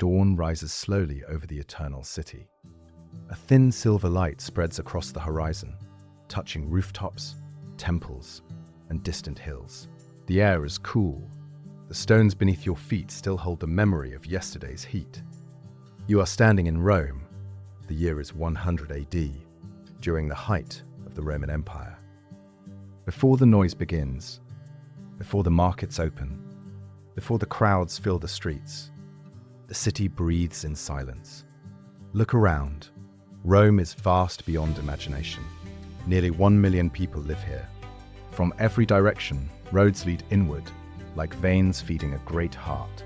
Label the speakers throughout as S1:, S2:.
S1: Dawn rises slowly over the eternal city. A thin silver light spreads across the horizon, touching rooftops, temples, and distant hills. The air is cool. The stones beneath your feet still hold the memory of yesterday's heat. You are standing in Rome. The year is 100 AD, during the height of the Roman Empire. Before the noise begins, before the markets open, before the crowds fill the streets, the city breathes in silence. Look around. Rome is vast beyond imagination. Nearly 1 million people live here. From every direction, roads lead inward, like veins feeding a great heart.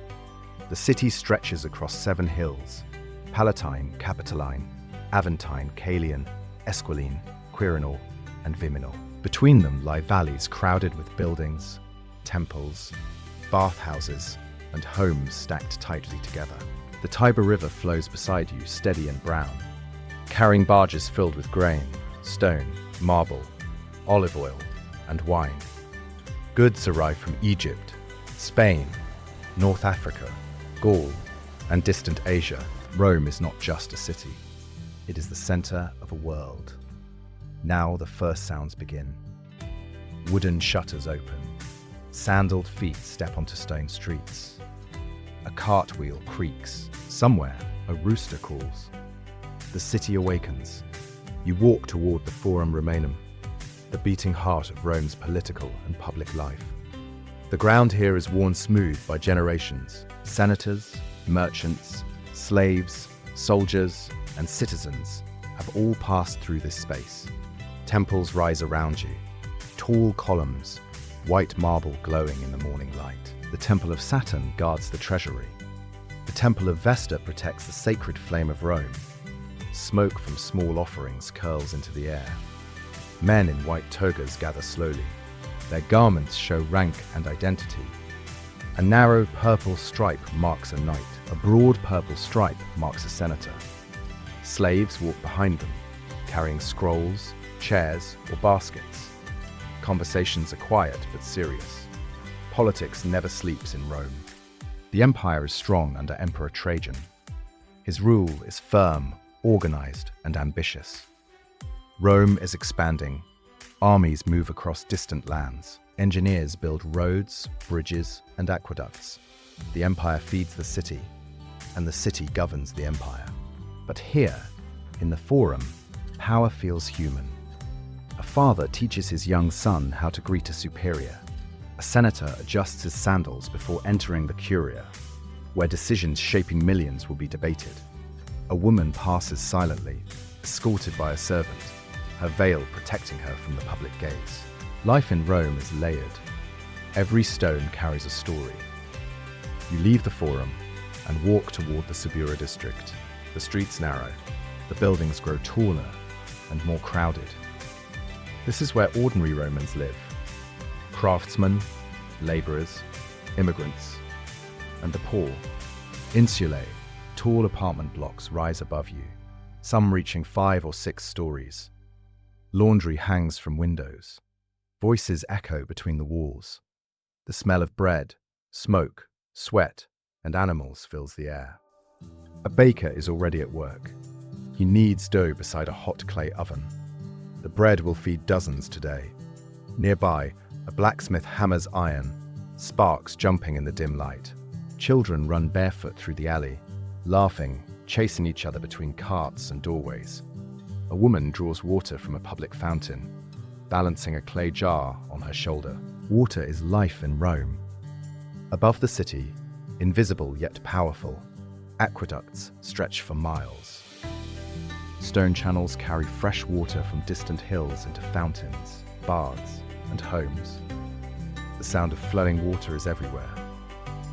S1: The city stretches across 7 hills: Palatine, Capitoline, Aventine, Caelian, Esquiline, Quirinal, and Viminal. Between them lie valleys crowded with buildings, temples, bathhouses, and homes stacked tightly together. The Tiber River flows beside you, steady and brown, carrying barges filled with grain, stone, marble, olive oil, and wine. Goods arrive from Egypt, Spain, North Africa, Gaul, and distant Asia. Rome is not just a city. It is the center of a world. Now the first sounds begin. Wooden shutters open. Sandaled feet step onto stone streets. A cartwheel creaks. Somewhere, a rooster calls. The city awakens. You walk toward the Forum Romanum, the beating heart of Rome's political and public life. The ground here is worn smooth by generations. Senators, merchants, slaves, soldiers, and citizens have all passed through this space. Temples rise around you, tall columns, white marble glowing in the morning light. The Temple of Saturn guards the treasury. The Temple of Vesta protects the sacred flame of Rome. Smoke from small offerings curls into the air. Men in white togas gather slowly. Their garments show rank and identity. A narrow purple stripe marks a knight. A broad purple stripe marks a senator. Slaves walk behind them, carrying scrolls, chairs, or baskets. Conversations are quiet but serious. Politics never sleeps in Rome. The empire is strong under Emperor Trajan. His rule is firm, organized, and ambitious. Rome is expanding. Armies move across distant lands. Engineers build roads, bridges, and aqueducts. The empire feeds the city, and the city governs the empire. But here, in the Forum, power feels human. A father teaches his young son how to greet a superior. A senator adjusts his sandals before entering the Curia, where decisions shaping millions will be debated. A woman passes silently, escorted by a servant, her veil protecting her from the public gaze. Life in Rome is layered. Every stone carries a story. You leave the Forum and walk toward the Subura district. The streets narrow, the buildings grow taller and more crowded. This is where ordinary Romans live. Craftsmen, laborers, immigrants, and the poor. Insulae, tall apartment blocks rise above you, some reaching 5 or 6 stories. Laundry hangs from windows. Voices echo between the walls. The smell of bread, smoke, sweat, and animals fills the air. A baker is already at work. He kneads dough beside a hot clay oven. The bread will feed dozens today. Nearby, a blacksmith hammers iron, sparks jumping in the dim light. Children run barefoot through the alley, laughing, chasing each other between carts and doorways. A woman draws water from a public fountain, balancing a clay jar on her shoulder. Water is life in Rome. Above the city, invisible yet powerful, aqueducts stretch for miles. Stone channels carry fresh water from distant hills into fountains, baths, and homes. The sound of flowing water is everywhere.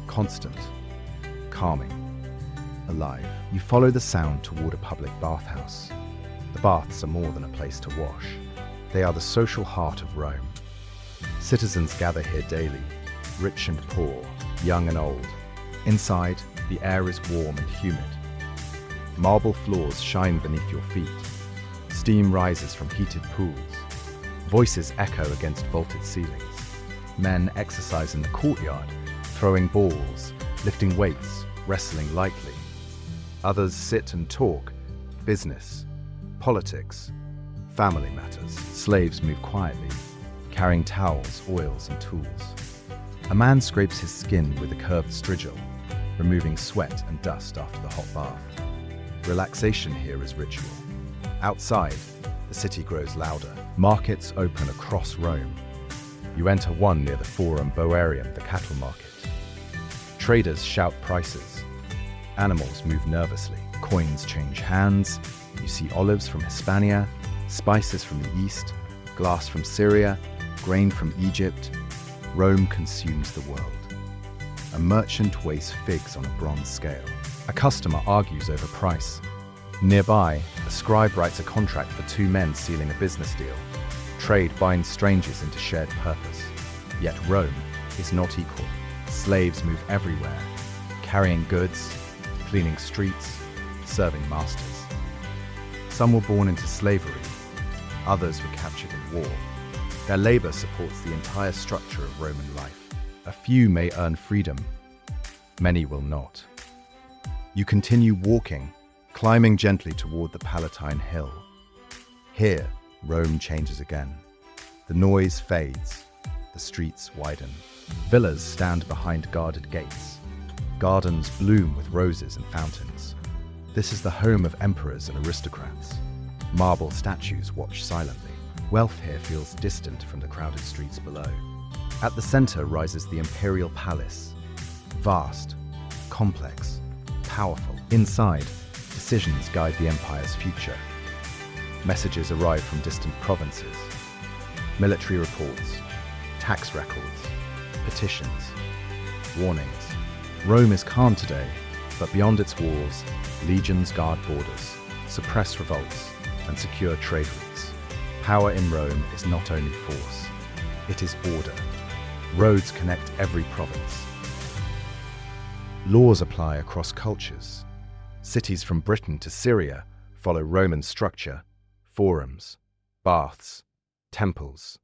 S1: Constant, calming, alive. You follow the sound toward a public bathhouse. The baths are more than a place to wash. They are the social heart of Rome. Citizens gather here daily, rich and poor, young and old. Inside, the air is warm and humid. Marble floors shine beneath your feet. Steam rises from heated pools. Voices echo against vaulted ceilings. Men exercise in the courtyard, throwing balls, lifting weights, wrestling lightly. Others sit and talk business, politics, family matters. Slaves move quietly, carrying towels, oils, and tools. A man scrapes his skin with a curved strigil, removing sweat and dust after the hot bath. Relaxation here is ritual. Outside, the city grows louder. Markets open across Rome. You enter one near the Forum Boarium, the cattle market. Traders shout prices. Animals move nervously. Coins change hands. You see olives from Hispania, spices from the east, glass from Syria, grain from Egypt. Rome consumes the world. A merchant weighs figs on a bronze scale. A customer argues over price. Nearby, a scribe writes a contract for two men sealing a business deal. Trade binds strangers into shared purpose. Yet Rome is not equal. Slaves move everywhere, carrying goods, cleaning streets, serving masters. Some were born into slavery, others were captured in war. Their labor supports the entire structure of Roman life. A few may earn freedom, many will not. You continue walking, climbing gently toward the Palatine Hill. Here, Rome changes again. The noise fades, the streets widen. Villas stand behind guarded gates. Gardens bloom with roses and fountains. This is the home of emperors and aristocrats. Marble statues watch silently. Wealth here feels distant from the crowded streets below. At the center rises the imperial palace. Vast, complex, powerful. Inside, decisions guide the empire's future. Messages arrive from distant provinces. Military reports, tax records, petitions, warnings. Rome is calm today, but beyond its walls, legions guard borders, suppress revolts, and secure trade routes. Power in Rome is not only force, it is order. Roads connect every province. Laws apply across cultures. Cities from Britain to Syria follow Roman structure, forums, baths, temples,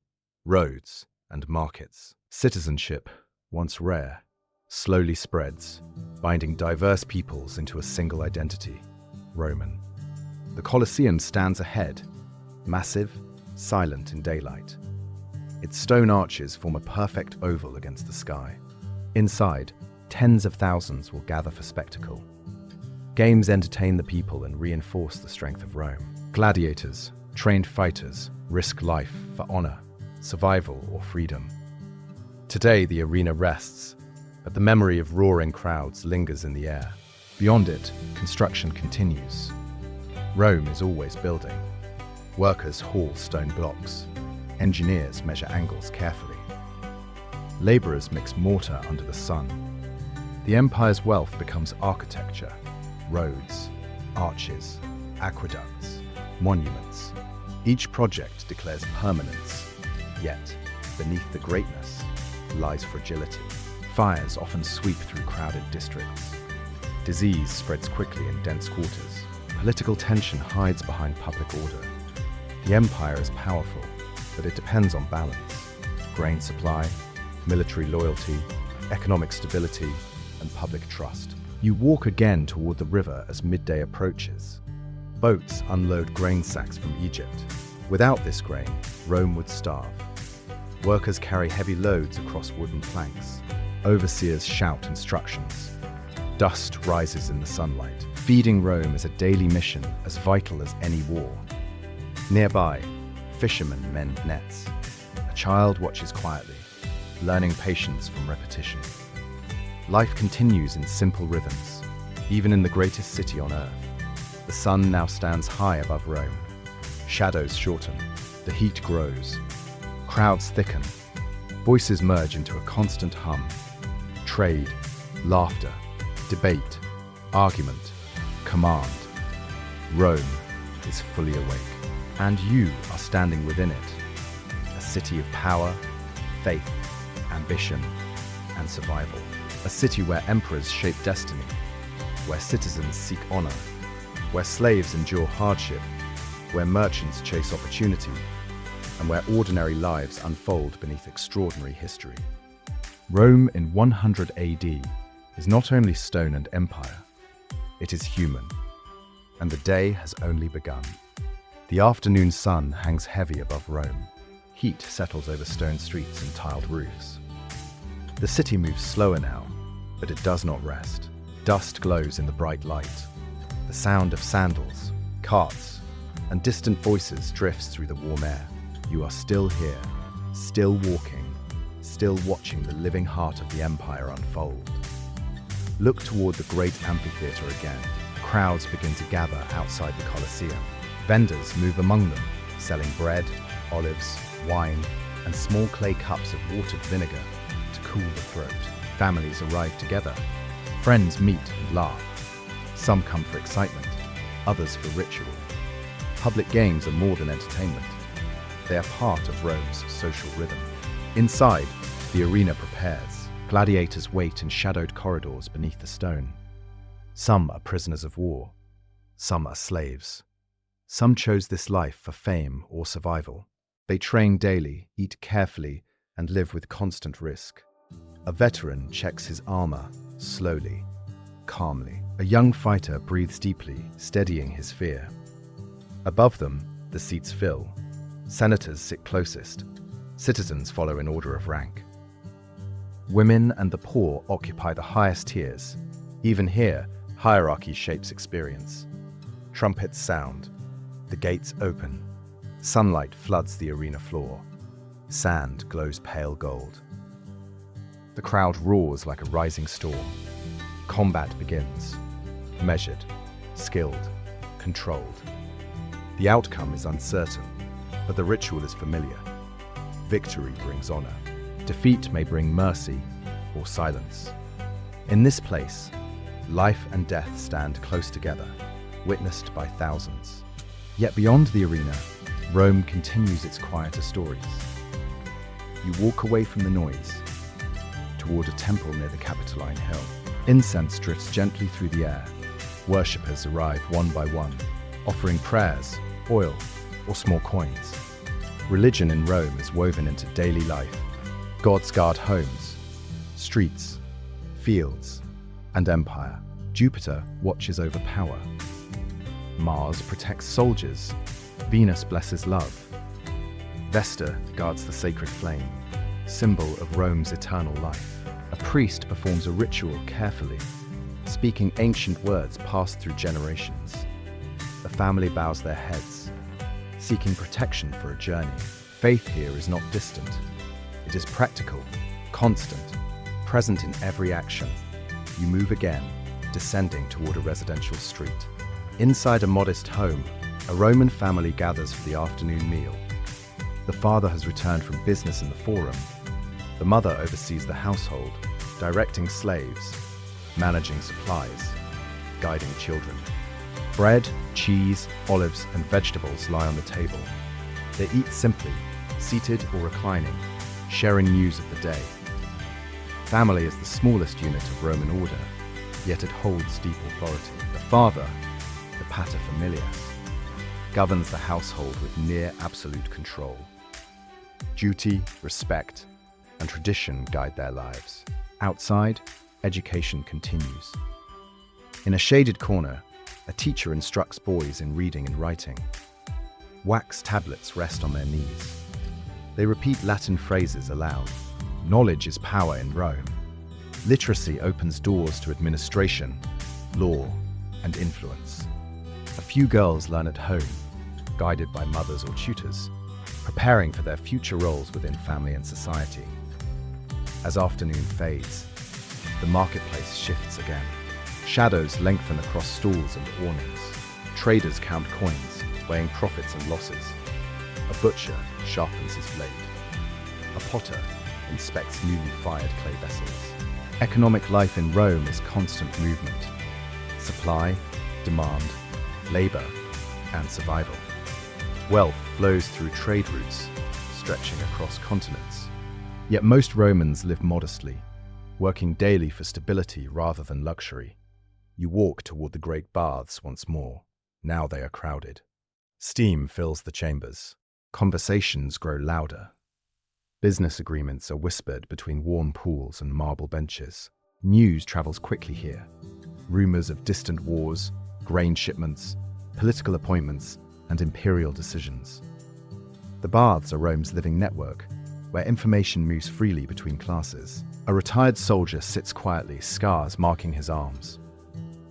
S1: roads, and markets. Citizenship, once rare, slowly spreads, binding diverse peoples into a single identity, Roman. The Colosseum stands ahead, massive, silent in daylight. Its stone arches form a perfect oval against the sky. Inside, tens of thousands will gather for spectacle. Games entertain the people and reinforce the strength of Rome. Gladiators, trained fighters, risk life for honor, survival, or freedom. Today, the arena rests, but the memory of roaring crowds lingers in the air. Beyond it, construction continues. Rome is always building. Workers haul stone blocks. Engineers measure angles carefully. Laborers mix mortar under the sun. The empire's wealth becomes architecture, roads, arches, aqueducts, monuments. Each project declares permanence, yet beneath the greatness lies fragility. Fires often sweep through crowded districts. Disease spreads quickly in dense quarters. Political tension hides behind public order. The empire is powerful, but it depends on balance. Grain supply, military loyalty, economic stability, and public trust. You walk again toward the river as midday approaches. Boats unload grain sacks from Egypt. Without this grain, Rome would starve. Workers carry heavy loads across wooden planks. Overseers shout instructions. Dust rises in the sunlight. Feeding Rome is a daily mission as vital as any war. Nearby, fishermen mend nets. A child watches quietly, learning patience from repetition. Life continues in simple rhythms, even in the greatest city on earth. The sun now stands high above Rome. Shadows shorten, the heat grows. Crowds thicken. Voices merge into a constant hum. Trade, laughter, debate, argument, command. Rome is fully awake, and you are standing within it. A city of power, faith, ambition, and survival. A city where emperors shape destiny, where citizens seek honor, where slaves endure hardship, where merchants chase opportunity, and where ordinary lives unfold beneath extraordinary history. Rome in 100 AD is not only stone and empire, It is human, and the day has only begun. The afternoon sun hangs heavy above Rome. Heat settles over stone streets and tiled roofs. The city moves slower now, but it does not rest. Dust glows in the bright light. The sound of sandals, carts, and distant voices drifts through the warm air. You are still here, still walking, still watching the living heart of the empire unfold. Look toward the great amphitheater again. Crowds begin to gather outside the Colosseum. Vendors move among them, selling bread, olives, wine, and small clay cups of watered vinegar to cool the throat. Families arrive together. Friends meet and laugh. Some come for excitement, others for ritual. Public games are more than entertainment. They are part of Rome's social rhythm. Inside, the arena prepares. Gladiators wait in shadowed corridors beneath the stone. Some are prisoners of war. Some are slaves. Some chose this life for fame or survival. They train daily, eat carefully, and live with constant risk. A veteran checks his armor, slowly, calmly. A young fighter breathes deeply, steadying his fear. Above them, the seats fill. Senators sit closest. Citizens follow in order of rank. Women and the poor occupy the highest tiers. Even here, hierarchy shapes experience. Trumpets sound. The gates open. Sunlight floods the arena floor. Sand glows pale gold. The crowd roars like a rising storm. Combat begins. Measured, skilled, controlled. The outcome is uncertain, but the ritual is familiar. Victory brings honor. Defeat may bring mercy or silence. In this place, life and death stand close together, witnessed by thousands. Yet beyond the arena, Rome continues its quieter stories. You walk away from the noise, toward a temple near the Capitoline Hill. Incense drifts gently through the air. Worshippers arrive one by one, offering prayers, oil, or small coins. Religion in Rome is woven into daily life. Gods guard homes, streets, fields, and empire. Jupiter watches over power. Mars protects soldiers. Venus blesses love. Vesta guards the sacred flame, symbol of Rome's eternal life. A priest performs a ritual carefully, speaking ancient words passed through generations. The family bows their heads, seeking protection for a journey. Faith here is not distant. It is practical, constant, present in every action. You move again, descending toward a residential street. Inside a modest home, a Roman family gathers for the afternoon meal. The father has returned from business in the forum. The mother oversees the household, directing slaves, managing supplies, guiding children. Bread, cheese, olives, and vegetables lie on the table. They eat simply, seated or reclining, sharing news of the day. Family is the smallest unit of Roman order, yet it holds deep authority. The father, the pater familias, governs the household with near absolute control. Duty, respect, and tradition guide their lives. Outside, education continues. In a shaded corner, a teacher instructs boys in reading and writing. Wax tablets rest on their knees. They repeat Latin phrases aloud. Knowledge is power in Rome. Literacy opens doors to administration, law, and influence. A few girls learn at home, guided by mothers or tutors, preparing for their future roles within family and society. As afternoon fades, the marketplace shifts again. Shadows lengthen across stalls and awnings. Traders count coins, weighing profits and losses. A butcher sharpens his blade. A potter inspects newly fired clay vessels. Economic life in Rome is constant movement. Supply, demand, labor, and survival. Wealth flows through trade routes, stretching across continents. Yet most Romans live modestly, working daily for stability rather than luxury. You walk toward the great baths once more. Now they are crowded. Steam fills the chambers. Conversations grow louder. Business agreements are whispered between warm pools and marble benches. News travels quickly here. rumors of distant wars, grain shipments, political appointments, and imperial decisions. The baths are Rome's living network, where information moves freely between classes. A retired soldier sits quietly, scars marking his arms.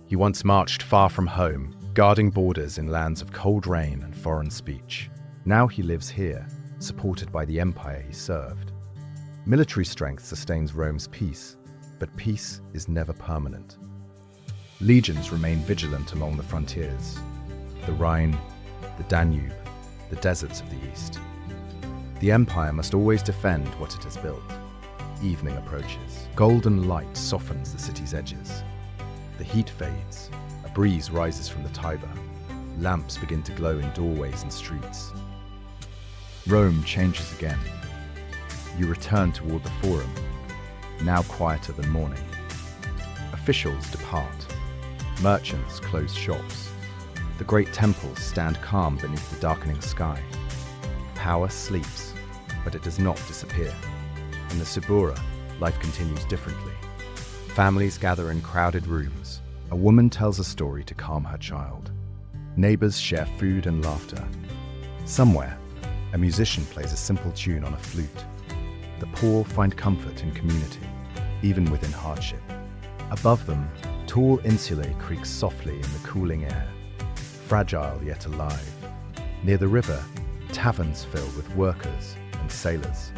S1: He once marched far from home, guarding borders in lands of cold rain and foreign speech. Now he lives here, supported by the empire he served. Military strength sustains Rome's peace, but peace is never permanent. Legions remain vigilant along the frontiers: the Rhine, the Danube, the deserts of the east. The empire must always defend what it has built. Evening approaches. Golden light softens the city's edges. The heat fades. A breeze rises from the Tiber. Lamps begin to glow in doorways and streets. Rome changes again. You return toward the Forum, now quieter than morning. Officials depart. Merchants close shops. The great temples stand calm beneath the darkening sky. Power sleeps, but it does not disappear. In the Suburra, life continues differently. Families gather in crowded rooms. A woman tells a story to calm her child. Neighbors share food and laughter. Somewhere, a musician plays a simple tune on a flute. The poor find comfort in community, even within hardship. Above them, tall insulae creak softly in the cooling air, fragile yet alive. Near the river, taverns fill with workers and sailors.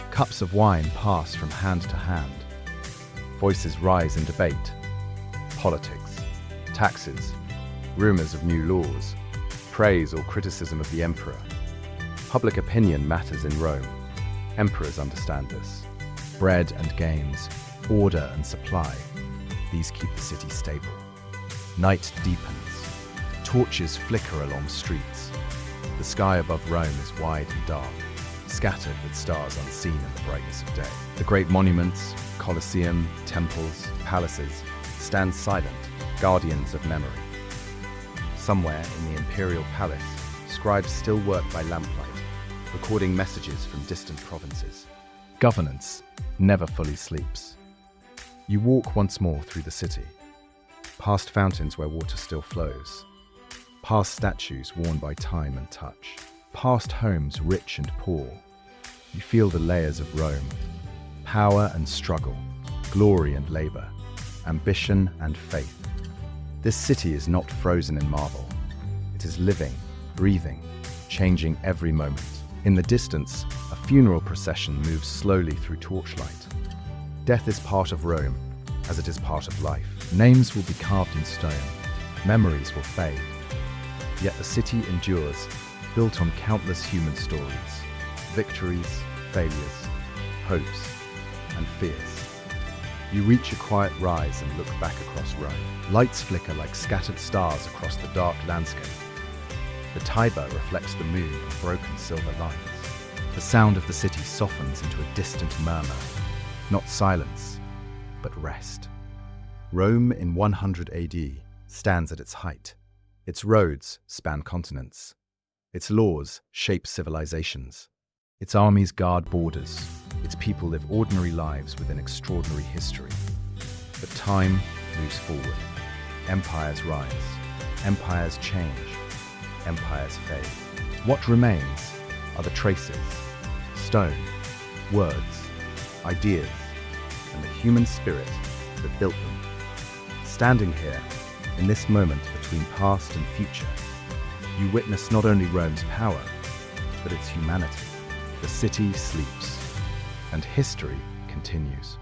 S1: Cups of wine pass from hand to hand. Voices rise in debate. Politics, taxes, rumors of new laws, praise or criticism of the emperor. Public opinion matters in Rome. Emperors understand this. Bread and games, order and supply, these keep the city stable. Night deepens. Torches flicker along streets. The sky above Rome is wide and dark, scattered with stars unseen in the brightness of day. The great monuments, Colosseum, temples, palaces, stand silent, guardians of memory. Somewhere in the imperial palace, scribes still work by lamplight, recording messages from distant provinces. Governance never fully sleeps. You walk once more through the city, past fountains where water still flows, past statues worn by time and touch, past homes rich and poor. You feel the layers of Rome: power and struggle, glory and labor, ambition and faith. This city is not frozen in marble. It is living, breathing, changing every moment. In the distance, a funeral procession moves slowly through torchlight. Death is part of Rome, as it is part of life. Names will be carved in stone. Memories will fade. Yet the city endures, built on countless human stories, victories, failures, hopes, and fears. You reach a quiet rise and look back across Rome. Lights flicker like scattered stars across the dark landscape. The Tiber reflects the moon in broken silver lines. The sound of the city softens into a distant murmur, not silence, but rest. Rome in 100 AD stands at its height. Its roads span continents. Its laws shape civilizations. Its armies guard borders. Its people live ordinary lives within extraordinary history. But time moves forward. Empires rise. Empires change. Empires fade. What remains are the traces: stone, words, ideas, and the human spirit that built them. Standing here, in this moment between past and future, you witness not only Rome's power, but its humanity. The city sleeps, and history continues.